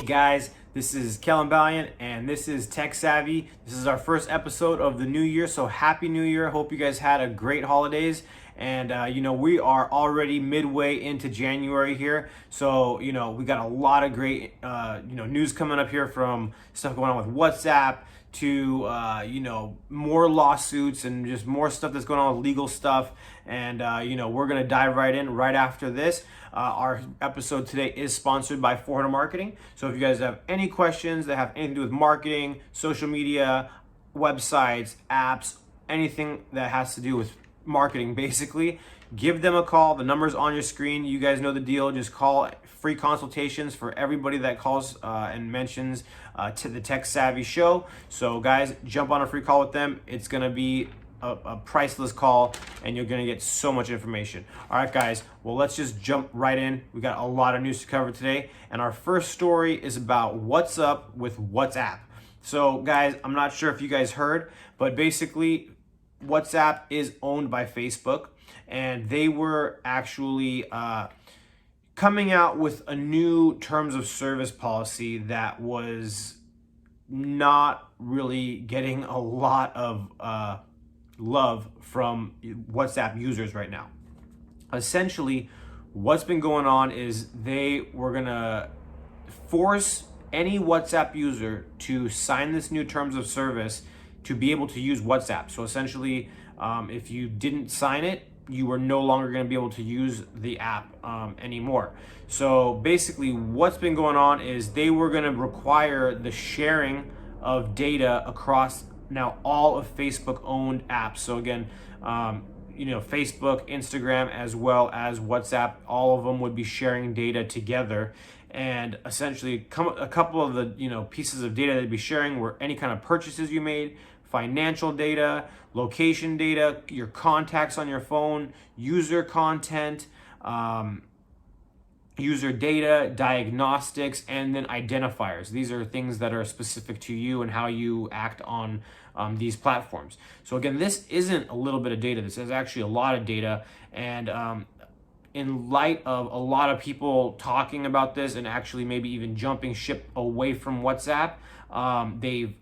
Guys, this is Kelin Balian and this is Tech Savvy. This is our first episode of the new year, so happy new year. Hope you guys had a great holidays. And we are already midway into January here, so we got a lot of great news coming up here, from stuff going on with WhatsApp to more lawsuits and just more stuff that's going on with legal stuff. And we're gonna dive right in right after this. Our episode today is sponsored by 400 Marketing. So if you guys have any questions that have anything to do with marketing, social media, websites, apps, anything that has to do with marketing, basically, give them a call. The number's on your screen. You guys know the deal. Just call. Free consultations for everybody that calls and mentions to the Tech Savvy show. So guys, jump on a free call with them. It's gonna be a priceless call, and you're gonna get so much information. All right, guys, well, let's just jump right in. We got a lot of news to cover today, and our first story is about what's up with WhatsApp. So guys, I'm not sure if you guys heard, but basically WhatsApp is owned by Facebook, and they were actually coming out with a new terms of service policy that was not really getting a lot of love from WhatsApp users right now. Essentially, what's been going on is they were gonna force any WhatsApp user to sign this new terms of service to be able to use WhatsApp. So essentially, if you didn't sign it, you were no longer going to be able to use the app anymore. So basically what's been going on is they were going to require the sharing of data across now all of Facebook owned apps. So again, Facebook, Instagram, as well as WhatsApp, all of them would be sharing data together. And essentially a couple of the pieces of data they'd be sharing were any kind of purchases you made, financial data, location data, your contacts on your phone, user content, user data, diagnostics, and then identifiers. These are things that are specific to you and how you act on these platforms. So again, this isn't a little bit of data. This is actually a lot of data. And in light of a lot of people talking about this and actually maybe even jumping ship away from WhatsApp, they've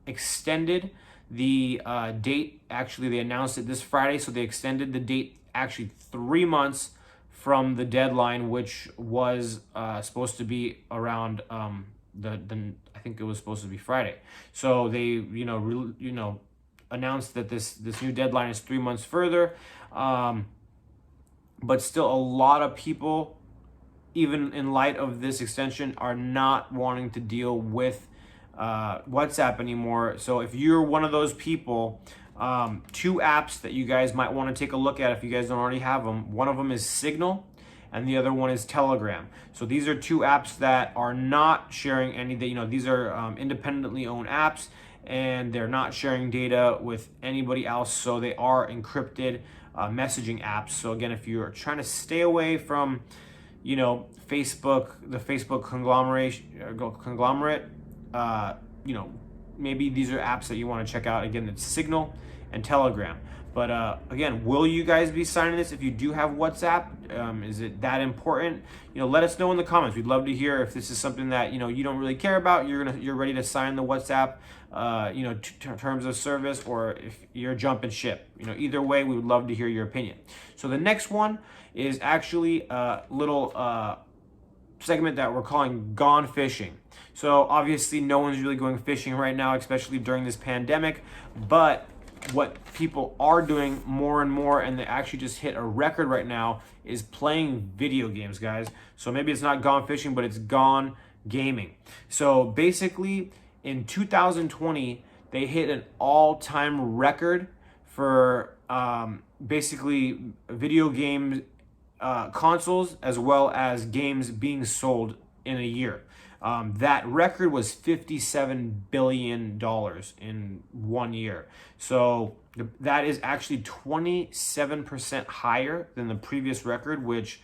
extended the date. Actually, they announced it this Friday, so they extended the date actually 3 months from the deadline, which was supposed to be around I think it was supposed to be Friday. So they announced that this new deadline is 3 months further, but still a lot of people, even in light of this extension, are not wanting to deal with WhatsApp anymore. So if you're one of those people, 2 apps that you guys might want to take a look at if you guys don't already have them. One of them is Signal, and the other one is Telegram. So these are 2 apps that are not sharing any. These are independently owned apps, and they're not sharing data with anybody else. So they are encrypted messaging apps. So again, if you're trying to stay away from Facebook, the Facebook conglomerate, maybe these are apps that you want to check out. Again, it's Signal and Telegram. But again, will you guys be signing this if you do have WhatsApp? Is it that important? Let us know in the comments. We'd love to hear if this is something that you don't really care about. You're ready to sign the WhatsApp terms of service, or if you're jumping ship. Either way, we would love to hear your opinion. So the next one is actually a little segment that we're calling Gone Fishing. So obviously no one's really going fishing right now, especially during this pandemic, but what people are doing more and more, and they actually just hit a record right now, is playing video games, guys. So maybe it's not gone fishing, but it's gone gaming. So basically in 2020, they hit an all-time record for basically video game consoles as well as games being sold in a year. That record was $57 billion in 1 year. So that is actually 27% higher than the previous record, which,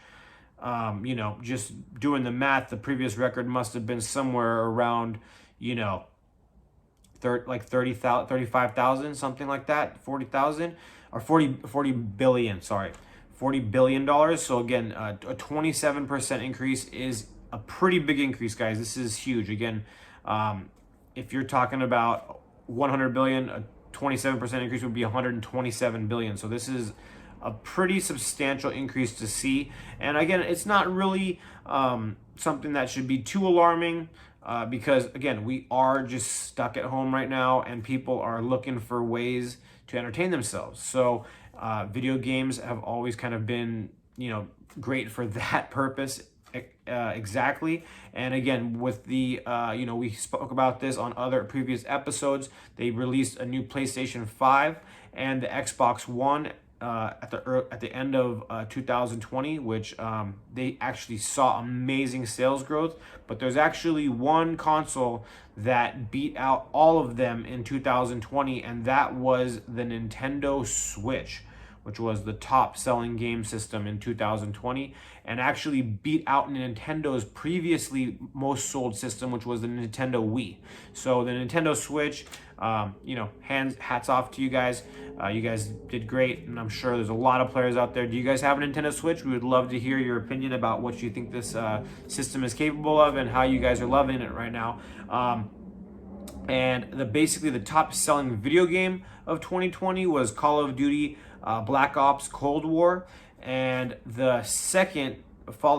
just doing the math, the previous record must have been somewhere around, 30,000, 35,000, something like that, 40,000 or 40 billion, sorry. $40 billion. So again, a 27% increase is a pretty big increase, guys. This is huge. Again, if you're talking about 100 billion, a 27% increase would be 127 billion. So this is a pretty substantial increase to see. And again, it's not really something that should be too alarming, because again, we are just stuck at home right now and people are looking for ways to entertain themselves. So video games have always kind of been, great for that purpose. Exactly. And again, with the we spoke about this on other previous episodes. They released a new PlayStation 5 and the Xbox One at the end of 2020, which they actually saw amazing sales growth. But there's actually one console that beat out all of them in 2020, and that was the Nintendo Switch, which was the top selling game system in 2020, and actually beat out Nintendo's previously most sold system, which was the Nintendo Wii. So the Nintendo Switch, hats off to you guys. You guys did great, and I'm sure there's a lot of players out there. Do you guys have a Nintendo Switch? We would love to hear your opinion about what you think this system is capable of and how you guys are loving it right now. And basically the top selling video game of 2020 was Call of Duty Black Ops Cold War, and the second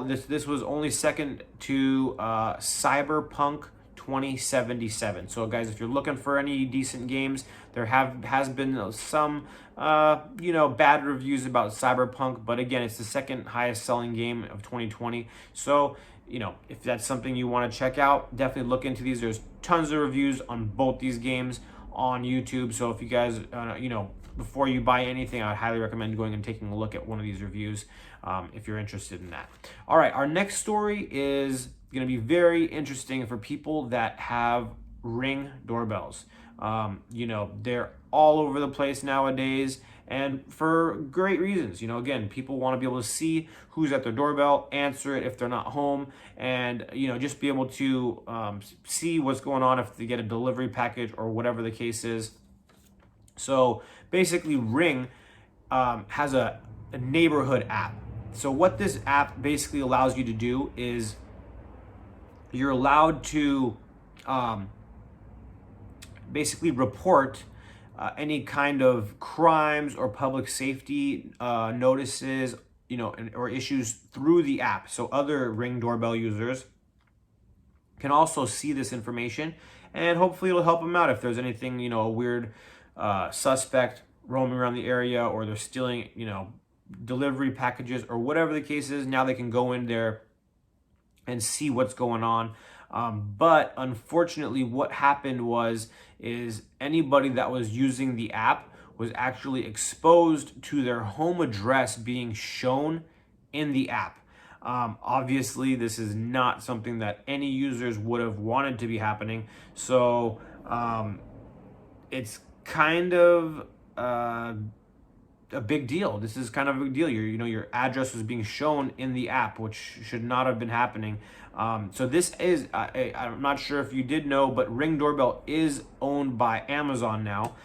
this was only second to Cyberpunk 2077. So guys, if you're looking for any decent games, there has been some bad reviews about Cyberpunk, but again, it's the second highest selling game of 2020. So if that's something you want to check out, definitely look into these. There's tons of reviews on both these games on YouTube. So if you guys before you buy anything, I highly recommend going and taking a look at one of these reviews if you're interested in that. All right, our next story is going to be very interesting for people that have Ring doorbells. They're all over the place nowadays, and for great reasons. Again, people want to be able to see who's at their doorbell, answer it if they're not home, and just be able to see what's going on if they get a delivery package or whatever the case is. So basically, Ring has a neighborhood app. So what this app basically allows you to do is you're allowed to basically report any kind of crimes or public safety notices, or issues through the app. So other Ring doorbell users can also see this information, and hopefully it'll help them out if there's anything, a weird suspect roaming around the area, or they're stealing, delivery packages or whatever the case is. Now they can go in there and see what's going on. But unfortunately, what happened is anybody that was using the app was actually exposed to their home address being shown in the app. Obviously, this is not something that any users would have wanted to be happening. So it's kind of a big deal. This is kind of a big deal. Your address was being shown in the app, which should not have been happening. So this is, I'm not sure if you did know, but Ring Doorbell is owned by Amazon now.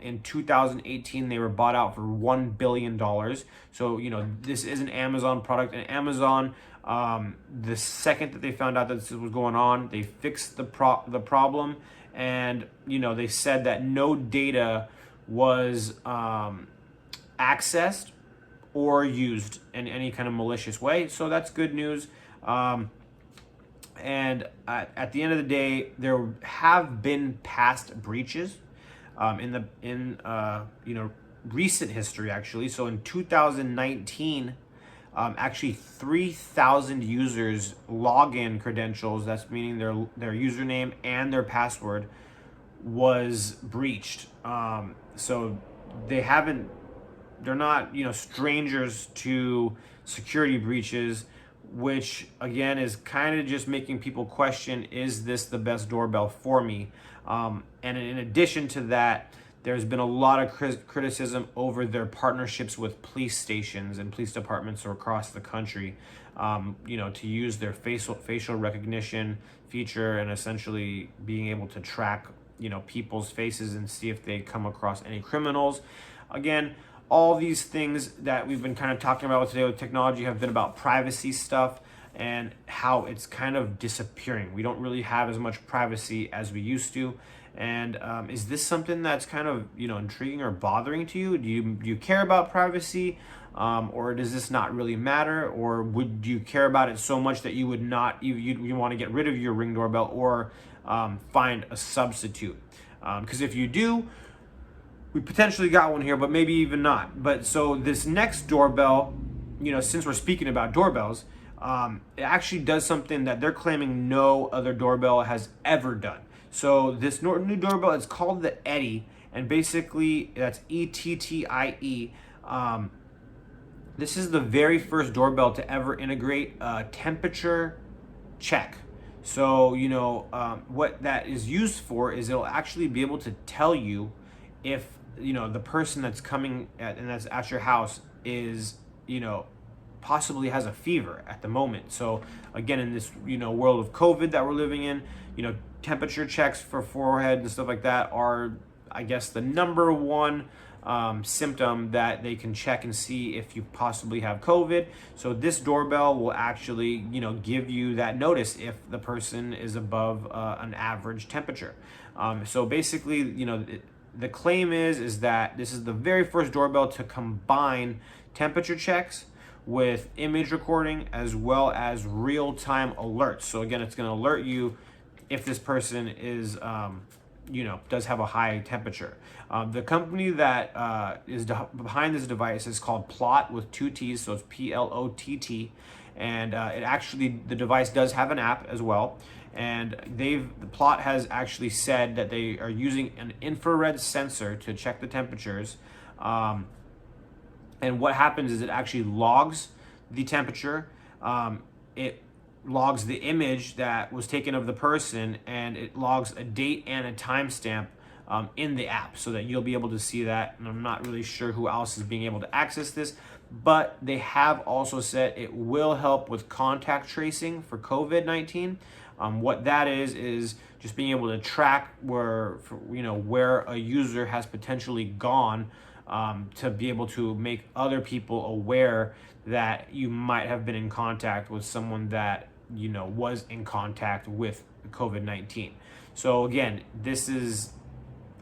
In 2018, they were bought out for $1 billion. So, this is an Amazon product, and Amazon, the second that they found out that this was going on, they fixed the problem, and, they said that no data was accessed or used in any kind of malicious way. So that's good news. And at the end of the day, there have been past breaches in recent history, actually. So in 2019, actually 3,000 users login credentials, that's meaning their username and their password, was breached. So they're not strangers to security breaches, which again is kind of just making people question, is this the best doorbell for me? And in addition to that, there's been a lot of criticism over their partnerships with police stations and police departments across the country, to use their facial recognition feature and essentially being able to track people's faces and see if they come across any criminals. Again, all these things that we've been kind of talking about today with technology have been about privacy stuff. and how it's kind of disappearing. We don't really have as much privacy as we used to. And is this something that's kind of, intriguing or bothering to you? Do you care about privacy, or does this not really matter, or would you care about it so much that you would not you want to get rid of your Ring doorbell or find a substitute? Because if you do, we potentially got one here, but maybe even not. But so this next doorbell, since we're speaking about doorbells, it actually does something that they're claiming no other doorbell has ever done. So this new doorbell is called the Eddy, and basically that's ETTIE. This is the very first doorbell to ever integrate a temperature check. So, what that is used for is it'll actually be able to tell you if, the person that's coming and that's at your house is, possibly has a fever at the moment. So again, in this, world of COVID that we're living in, temperature checks for forehead and stuff like that are, I guess, the number one symptom that they can check and see if you possibly have COVID. So this doorbell will actually, give you that notice if the person is above an average temperature. So basically, the claim is that this is the very first doorbell to combine temperature checks with image recording as well as real-time alerts. So again, it's going to alert you if this person is does have a high temperature. The company that is behind this device is called Plott with 2 T's, so it's PLOTT, and the device does have an app as well. And Plott has actually said that they are using an infrared sensor to check the temperatures. And what happens is it actually logs the temperature. It logs the image that was taken of the person, and it logs a date and a timestamp in the app so that you'll be able to see that. And I'm not really sure who else is being able to access this, but they have also said it will help with contact tracing for COVID-19. What that is just being able to track where a user has potentially gone, to be able to make other people aware that you might have been in contact with someone that was in contact with COVID-19. So again, this is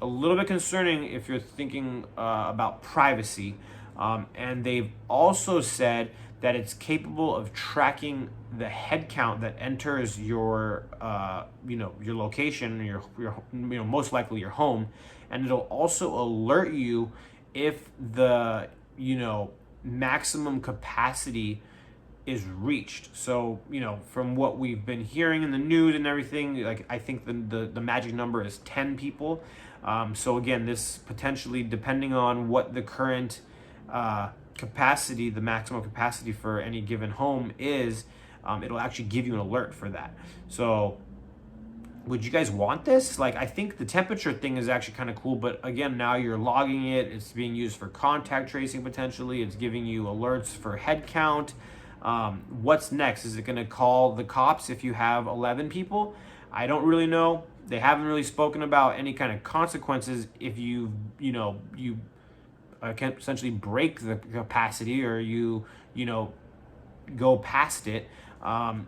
a little bit concerning if you're thinking about privacy. And they've also said that it's capable of tracking the head count that enters your your location, your most likely your home, and it'll also alert you if the maximum capacity is reached. So from what we've been hearing in the news and everything, like I think the magic number is 10 people. So again, this potentially, depending on what the current capacity, the maximum capacity for any given home is, it'll actually give you an alert for that. So would you guys want this? Like, I think the temperature thing is actually kind of cool, but again, now you're logging it. It's being used for contact tracing potentially. It's giving you alerts for head count. What's next? Is it going to call the cops if you have 11 people? I don't really know. They haven't really spoken about any kind of consequences if you can essentially break the capacity or you go past it.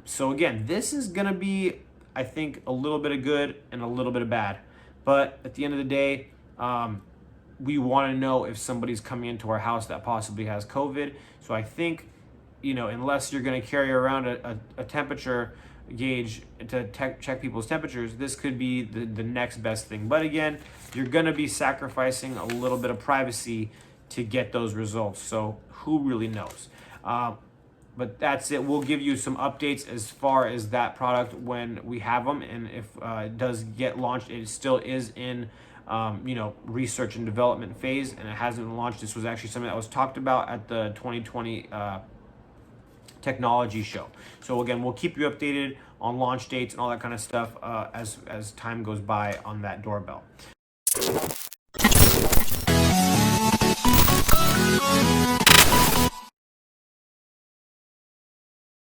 So again, this is going to be, I think, a little bit of good and a little bit of bad. But at the end of the day, we want to know if somebody's coming into our house that possibly has COVID. So I think, unless you're going to carry around a temperature gauge to check people's temperatures, this could be the next best thing. But again, you're going to be sacrificing a little bit of privacy to get those results. So who really knows? But that's it. We'll give you some updates as far as that product when we have them. And if it does get launched, it still is in research and development phase, and it hasn't been launched. This was actually something that was talked about at the 2020 technology show. So again, we'll keep you updated on launch dates and all that kind of stuff as time goes by on that doorbell.